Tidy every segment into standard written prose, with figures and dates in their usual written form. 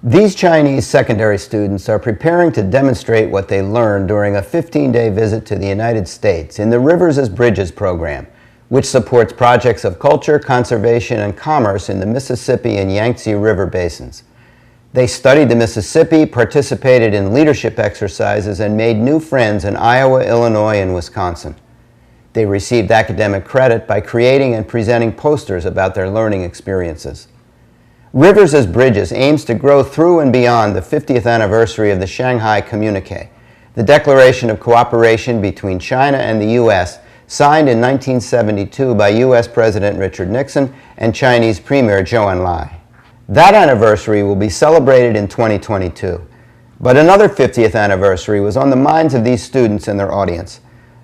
These Chinese secondary students are preparing to demonstrate what they learned during a 15-day visit to the United States in the Rivers as Bridges program, which supports projects of culture, conservation, and commerce in the Mississippi and Yangtze River basins. They studied the Mississippi, participated in leadership exercises, and made new friends in Iowa, Illinois, and Wisconsin. They received academic credit by creating and presenting posters about their learning experiences. Rivers as Bridges aims to grow through and beyond the 50th anniversary of the Shanghai Communique, the declaration of cooperation between China and the U.S., signed in 1972 by U.S. President Richard Nixon and Chinese Premier Zhou Enlai. That anniversary will be celebrated in 2022, but another 50th anniversary was on the minds of these students and their audience.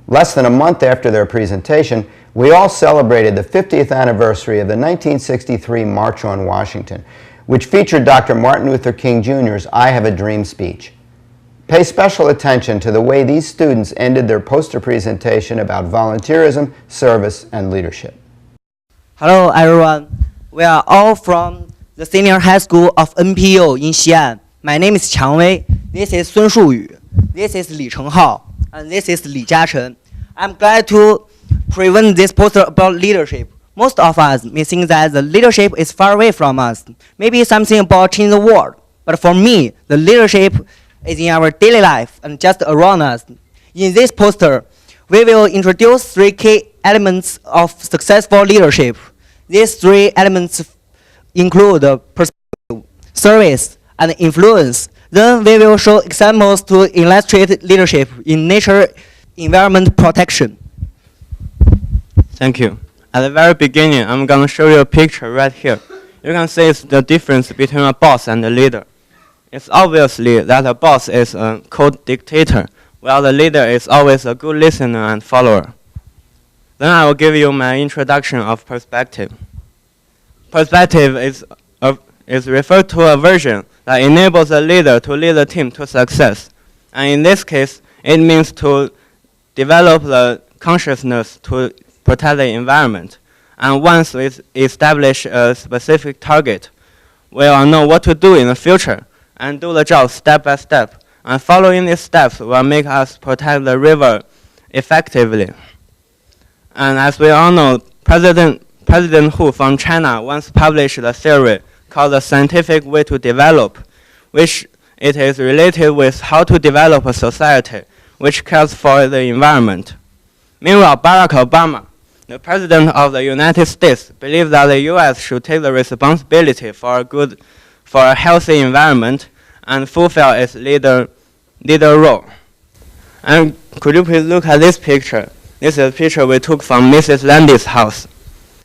Less than a month after their presentation, we all celebrated the 50th anniversary of the 1963 March on Washington, which featured Dr. Martin Luther King Jr.'s I Have a Dream speech. Pay special attention to the way these students ended their poster presentation about volunteerism, service, and leadership. Hello everyone, we are all from the Senior High School of NPU in Xi'an. My name is Qiang Wei, this is Sun Shuyu, this is Li Chenghao, and this is Li Jiachen. I'm glad to present this poster about leadership. Most of us may think that the leadership is far away from us, maybe something about changing the world. But for me, the leadership is in our daily life and just around us. In this poster, we will introduce 3 key elements of successful leadership. These 3 elements include perspective, service, and influence. Then we will show examples to illustrate leadership in nature environment protection. Thank you. At the very beginning, I'm going to show you a picture right here. You can see it's the difference between a boss and a leader. It's obviously that a boss is a cold dictator, while the leader is always a good listener and follower. Then I will give you my introduction of perspective. Perspective is referred to a vision that enables a leader to lead a team to success. And in this case, it means to develop the consciousness to protect the environment. And once we establish a specific target, we will know what to do in the future and do the job step by step. And following these steps will make us protect the river effectively. And as we all know, President Hu from China once published a theory called the scientific way to develop, which it is related with how to develop a society which cares for the environment. Meanwhile, Barack Obama, the President of the United States, believes that the U.S. should take the responsibility for a healthy environment and fulfill its leader role. And could you please look at this picture? This is a picture we took from Mrs. Landy's house.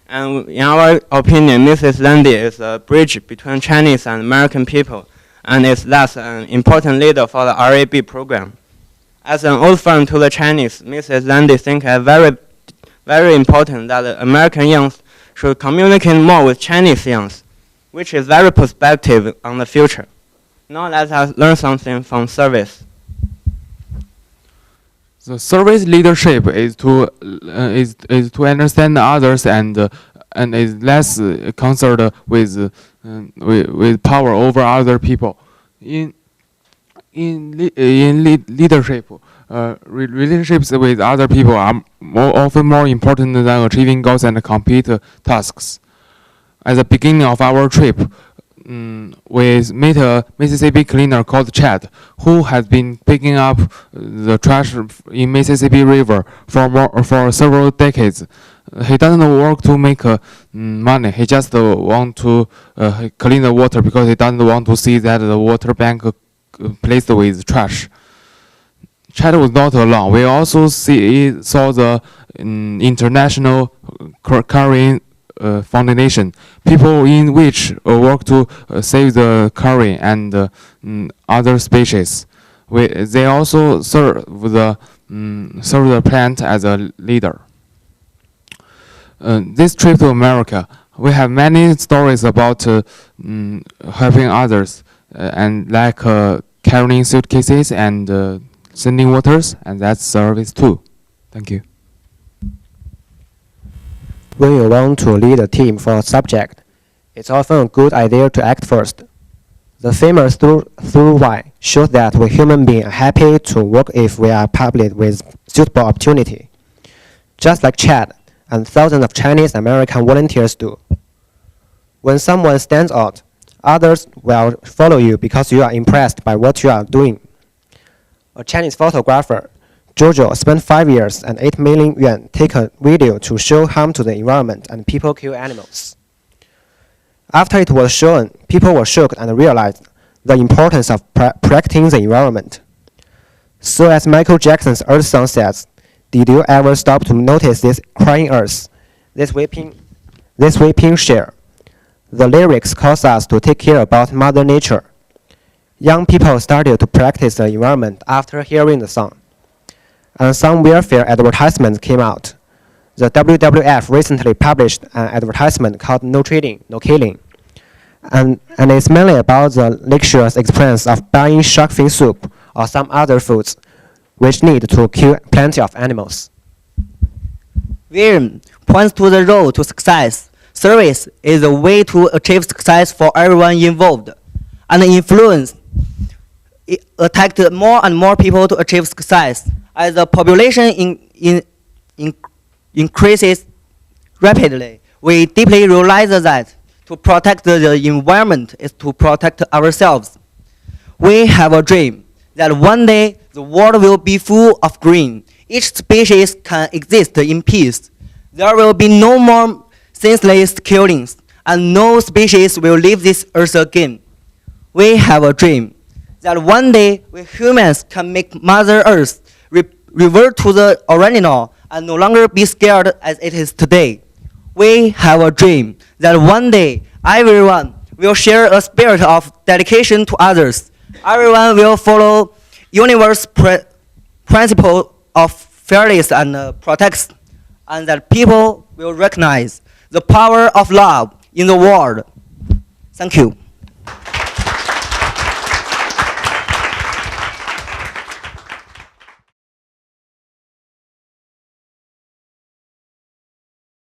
And in our opinion, Mrs. Landy is a bridge between Chinese and American people, and is thus an important leader for the RAB program. As an old friend to the Chinese, Mrs. Landy thinks it very important that the American youth should communicate more with Chinese youth, which is very perspective on the future. Now let us learn something from service. The service leadership is to understand others and is less concerned with power over other people. In leadership, relationships with other people are often more important than achieving goals and complete tasks. At the beginning of our trip, we met a Mississippi cleaner called Chad, who has been picking up the trash in Mississippi River for several decades. He doesn't work to make money. He just wants to clean the water because he doesn't want to see that the water bank placed with trash. Chad was not alone. We also saw the International Carrying Foundation, people in which work to save the curry and other species. They also serve the plant as a leader. This trip to America, we have many stories about helping others, and like carrying suitcases and sending waters, and that's service too. Thank you. When you want to lead a team for a subject, it's often a good idea to act first. The famous through why shows that we human beings are happy to work if we are published with suitable opportunity, just like Chad and thousands of Chinese American volunteers do. When someone stands out, others will follow you because you are impressed by what you are doing. A Chinese photographer, Jojo, spent 5 years and 8 million yuan take a video to show harm to the environment and people kill animals. After it was shown, people were shocked and realized the importance of protecting the environment. So as Michael Jackson's Earth song says, did you ever stop to notice this crying earth, this weeping share? The lyrics cause us to take care about Mother Nature. Young people started to practice the environment after hearing the song. And some welfare advertisements came out. The WWF recently published an advertisement called No Trading, No Killing. And it's mainly about the luxurious experience of buying shark fin soup or some other foods which need to kill plenty of animals. William points to the road to success. Service is a way to achieve success for everyone involved, and influence attract more and more people to achieve success. As the population increases rapidly, we deeply realize that to protect the environment is to protect ourselves. We have a dream that one day the world will be full of green. Each species can exist in peace. There will be no more senseless killings, and no species will leave this earth again. We have a dream that one day we humans can make Mother Earth revert to the original and no longer be scared as it is today. We have a dream that one day everyone will share a spirit of dedication to others. Everyone will follow universe principle of fairness and protect, and that people will recognize the power of love in the world. Thank you.